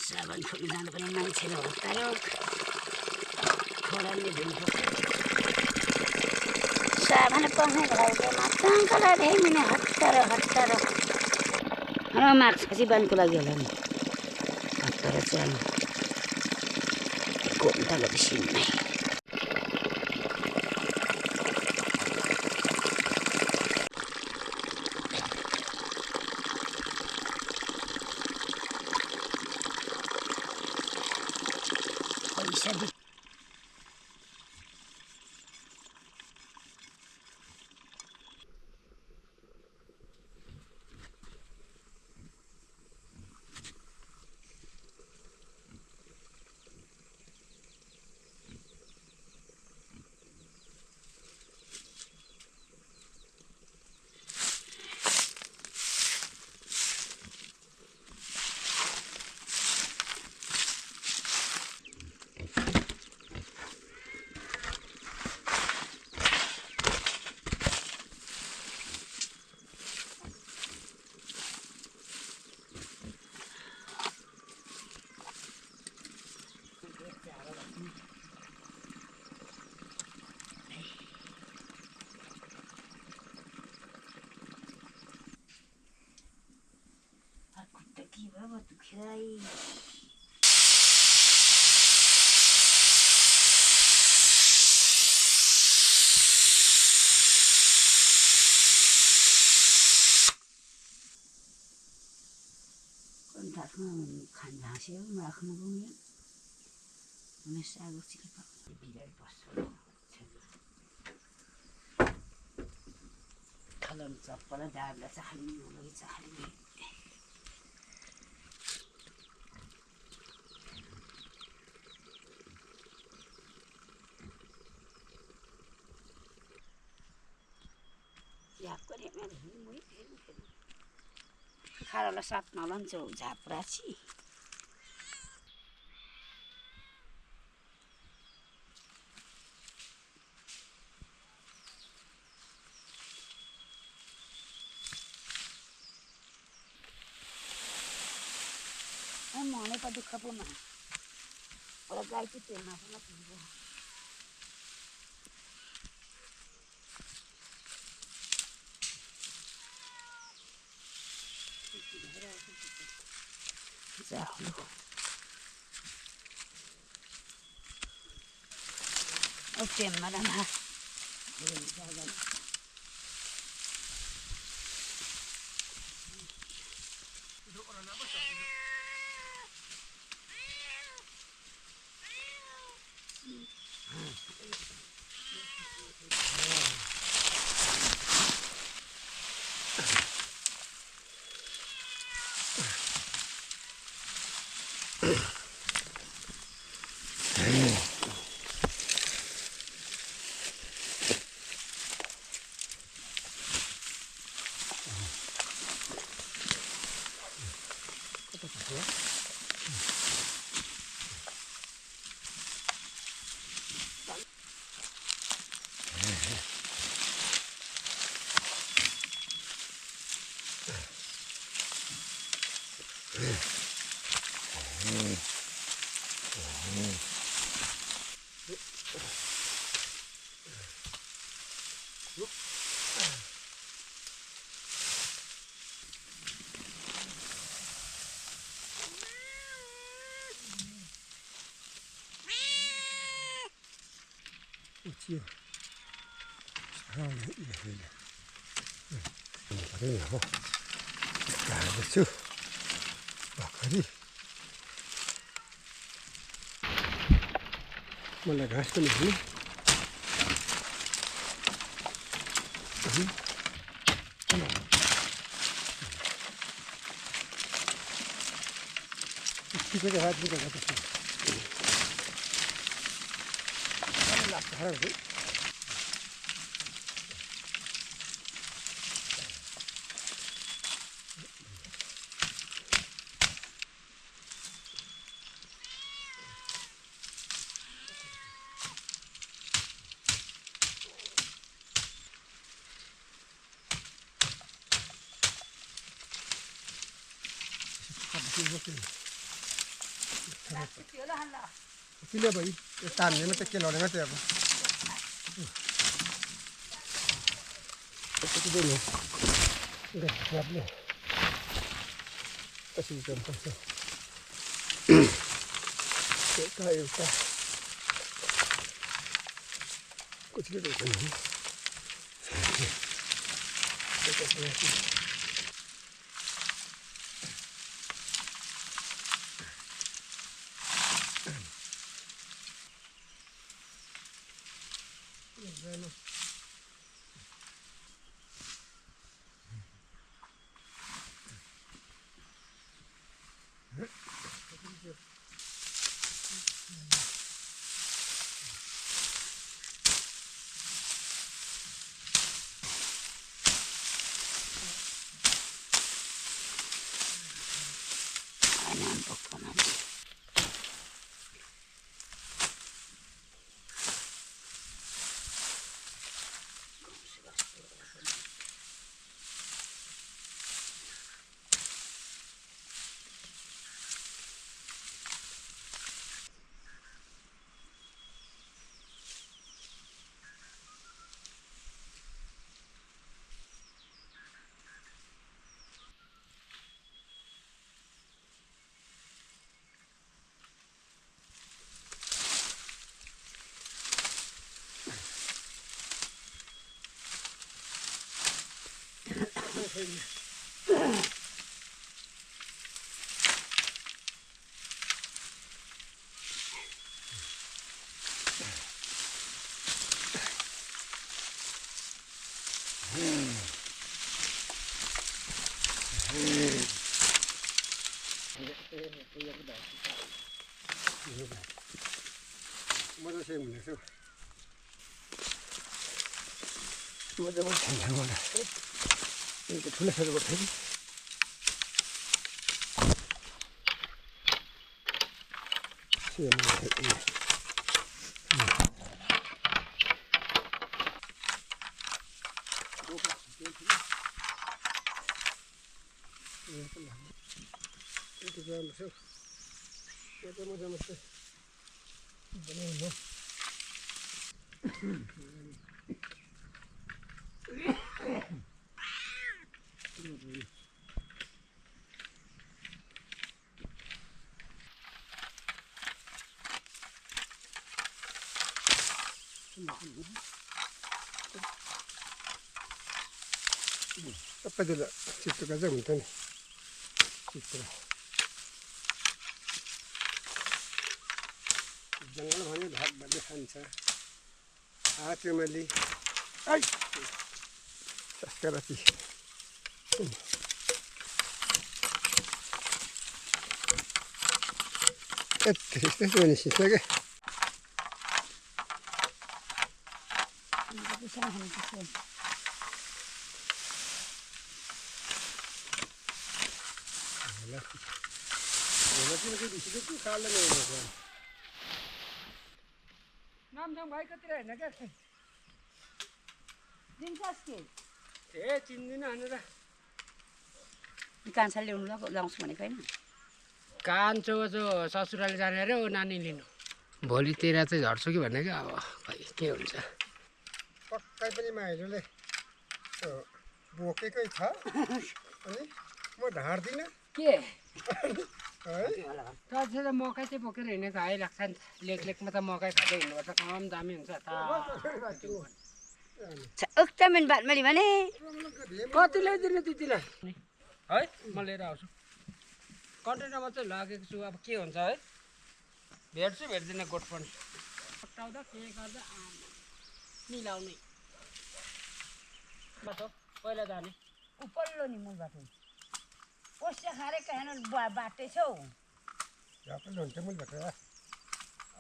साबन खोल्नु जानु पनि मान्छेले हतारो खोलाले धुनुपर्छ साबन पर्ने घाइमा टङ्कला धेमिने हतारो मार्क्स पछि बानको लागि होला नि हतारो चाहिँ कोन्टाको सिममै पैसा दुखिराई खान झाँस्यो राख्नु पनि अनि साग चिल्पा बिराई बस्छ खलन चप्पल दाबला चाहली खारालाई साथमा लान्छौ झापराची मनै त दुःख पुमा एउटा गाई चाहिँ तेलमा पनि पुग्यो Oke, madam. Chiều sao lại để này ở đây hả cả được chưa bỏ cái đi mà là gas cái này अस्तिको चाहिँ रात बिता गर्छ लाग्छ खराब किन भाइ यो तान्ने मात्रै के लड्ने मात्रै अब कसरी गर्नुपर्छ एउटा एउटा कसरी मजा चाहिँ हुनेछ मजा पनि छैन मलाई यिनको ठुलो खालको फेरि मजा मात्रै बनाउनु सबैजना चित्तुका चाहिँ हुन्छ नि चित्र जङ्गल भने भाग भन्ने खान्छ हातुमली सस्कराती त्यस्तै पनि सिक्यो नामसाङ भाइ कति होइन क्या दिन्छस् कि ए चिन्दिनँ भनेर कान्छा ल्याउनु ल्याउँछु भनेको होइन कान्छो जो ससुराली जाने अरे ऊ नानी लिनु भोलितिर चाहिँ झर्छु कि भनेको अब खै के हुन्छ पक्कै पनि माइलोले बोकेकै छ अनि म ढाड्दिनँ के है मकै चाहिँ बोकेर हिँडेको आइरहेको छ नि लेखमा त मकै खाँदै हिँड्नुपर्छ कम दामी हुन्छ उक्तमेन बात मैले भने कति ल्याइदिनु त्यतिलाई है म लिएर आउँछु कन्टेनरमा चाहिँ लगेको छु अब के हुन्छ है भेट्छु भेट्दिनँ गोठ पनि हटाउँदा के गर्दा मिलाउने बाटो पहिला जाने उपल्लो नि म बाटो कोसिया खारे कहेन बाटे छौ Dapat lonceng pun betul lah.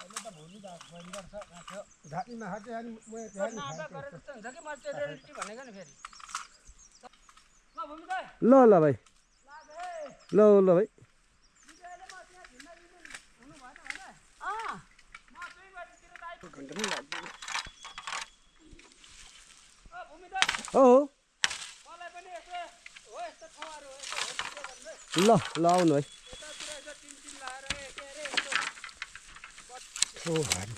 अहिले त भोलि बन्द गर्छ राख्यो Dati mah hati hani mulai hani. नाटक गरेर जस्तो हुन्छ कि मैले त्यो रियालिटी भनेको नि फेरि ल भूमि दाइ ल ल भाइ ल ल भाइ Ganti pun lagi. हो मलाई पनि यसो हो यस्तो ठाउँहरू ल ल आउनु है यतातिर यसो टिन लगाएर के अरे यस्तो Oh hari.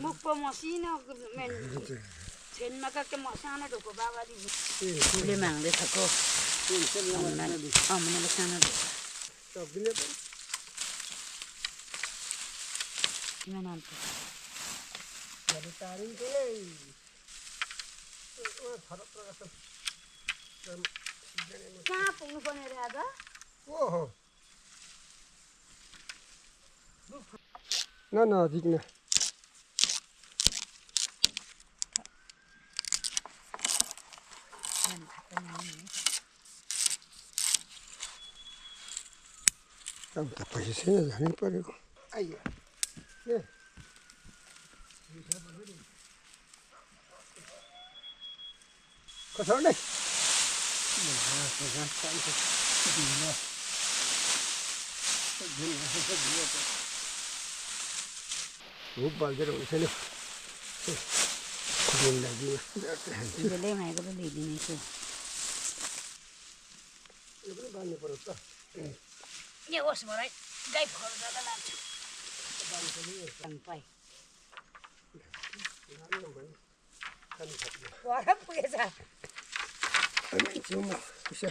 मुखको मसिनो छेनमा के मसानो ढोको बाबाले फुले माग्दैछ को मैले सानो ढोको Tak gini apa? किन नाम Jadi taring tu. Oh harap terasa. कहाँ पुग्नुपर्ने रे आज Oh. Na dikna. Tam tak payah sini dah ni pada aku. Ayah. Ni. Kau tahu ni? Oh, balik dah sini. Dia lagi. तिमीले भनेको त ल्याइदिने छु Ini pun banyak perut. के होस् मलाई गाई फल जाँदा लाग्छ पाइ घर पुगेछ Cuma bisa.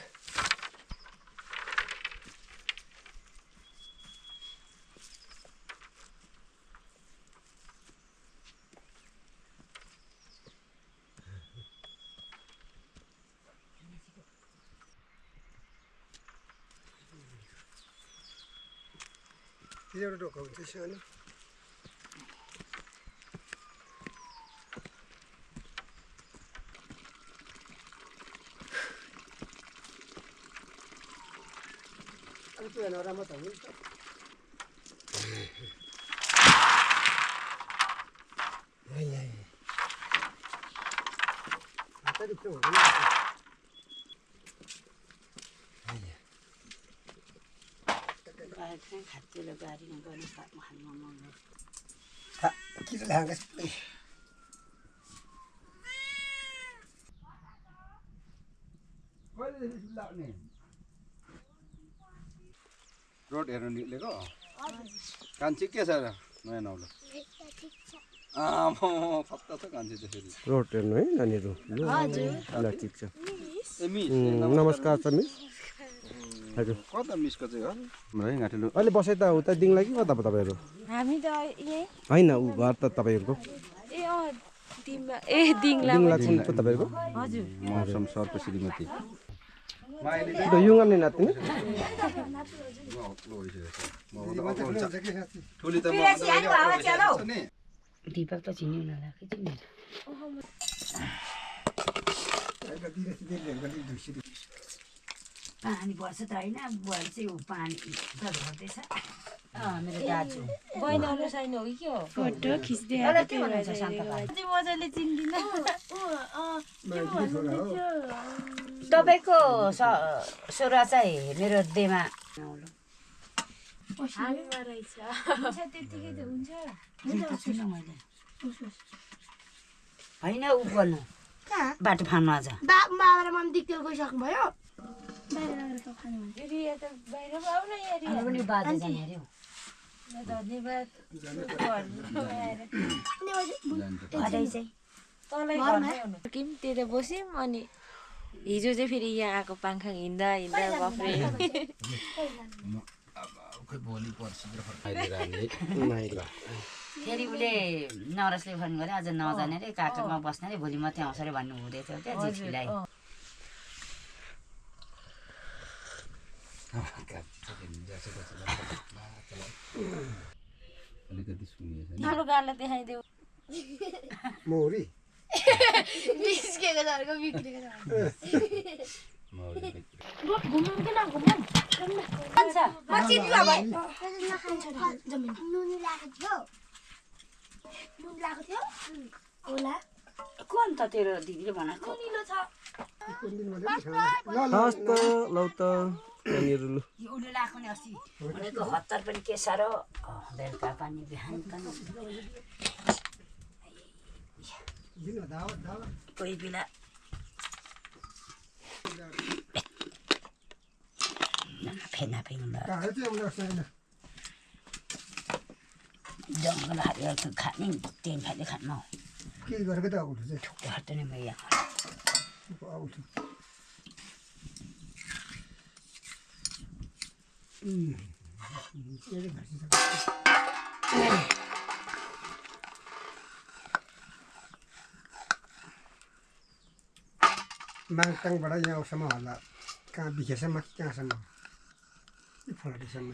Dia udah kau di sana. Itu yang orang mau tahu. Ay. Kita di sini. खाँचेलो गाडीमा गर्नु खानु मन Kita dah angkat. रोड हेर्नु निक्लेको कान्छी के छ र नयाँ नौलो आमा खत्ता छ कान्छी त फेरि रोड हेर्नु है नानीहरू ल ठिक छ ए मिस नमस्कार छ मिस हजुर कता मिसको चाहिँ घर है घाँटिलो अहिले बसाइ त उता दिङला कि कता तपाईँहरू हामी त यही होइन ऊ घर त तपाईँहरूको दिङला दिङला कुन त तपाईँहरूको हजुर मौसम सरको श्रीमती त्यो युङ नि नाति नि ठुली त दिपक त चिन्यो होला कि चिन्दैन पानी पर्छ त होइन बुहारी चाहिँ ऊ पानी त झर्दैछ मेरो दाजु बहिनी आउनु छैन हो कि हो फोटो खिच्दै के भन्नुहुन्छ शान्त भाइ मजाले चिन्दिनँ तपाईँको छोरा चाहिँ मेरो देमा हामीमा रहेछ त्यतिकै त हुन्छ छुइनँ मैले होइन ऊ गर्नु बाटो फान्नु आज बाबा र मम्मी दिक्तेल गइसक्नु भयो रिया त बाहिर आऊ न यहाँ रिया पनि बाजे जाने अरे हौ धन्यवाद अझै चाहिँ तँलाई घरमै आउनु किम त्यता बस्यौँ अनि हिजो चाहिँ फेरि यहाँ आएको पाङखाङ हिँड्दा गफरे फेरि उसले नरसले फोन गरे आज नजाने रे काकामा बस्ने रे भोलि मात्रै आउँछ अरे भन्नु हुँदै थियो क्या जिठीलाई अलिकति सुनिएछ तिम्रो गाडलाई देखाइदेऊ Mori. बिस्केको झर्को बिग्रेको घुमौँ कि नघुमौँ म चिन्दिनँ भाइ जमिन नुन लगाएको थियो होला को अन्त तेरो दिदीले भनेको नुनिलो छ हस् त लौ त यहाँनिर लु यो उसले लगाएको नि अस्ति भनेको हतार पनि के साह्रो बेलुका पानी बिहान पनि कोही बेला फेना फेङ्दा जङ्गल हालेर खाने तेल खाँदै खानु के गरेको त आउँछ चाहिँ ठुक्कर त नै मैया आउँछ माङटाङबाट यहाँसम्म होला कहाँ बिखेसम्म कि कहाँसम्म फलाटीसम्म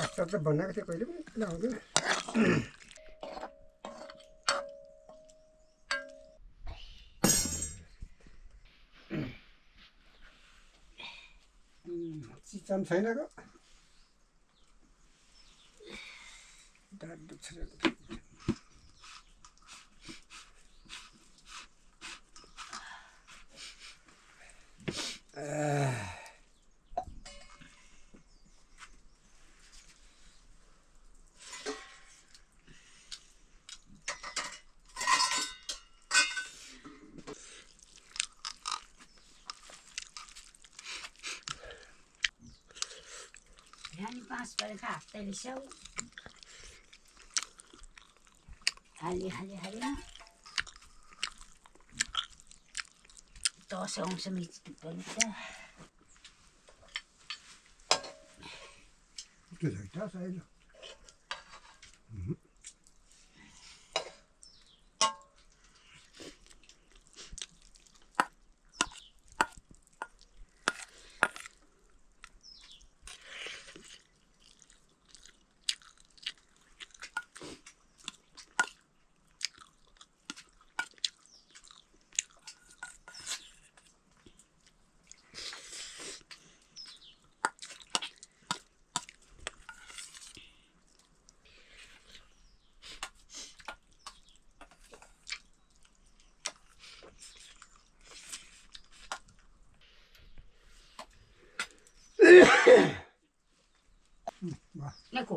अचार त बनाएको थियो कहिले पनि किन आउँदैन चिचन छैनको ढाड दुख्छ बिहान 5 बजेको हप्ताले स्याउ हाली दस आउँछ मिक्स पनि त त्यो झैटा साइज neko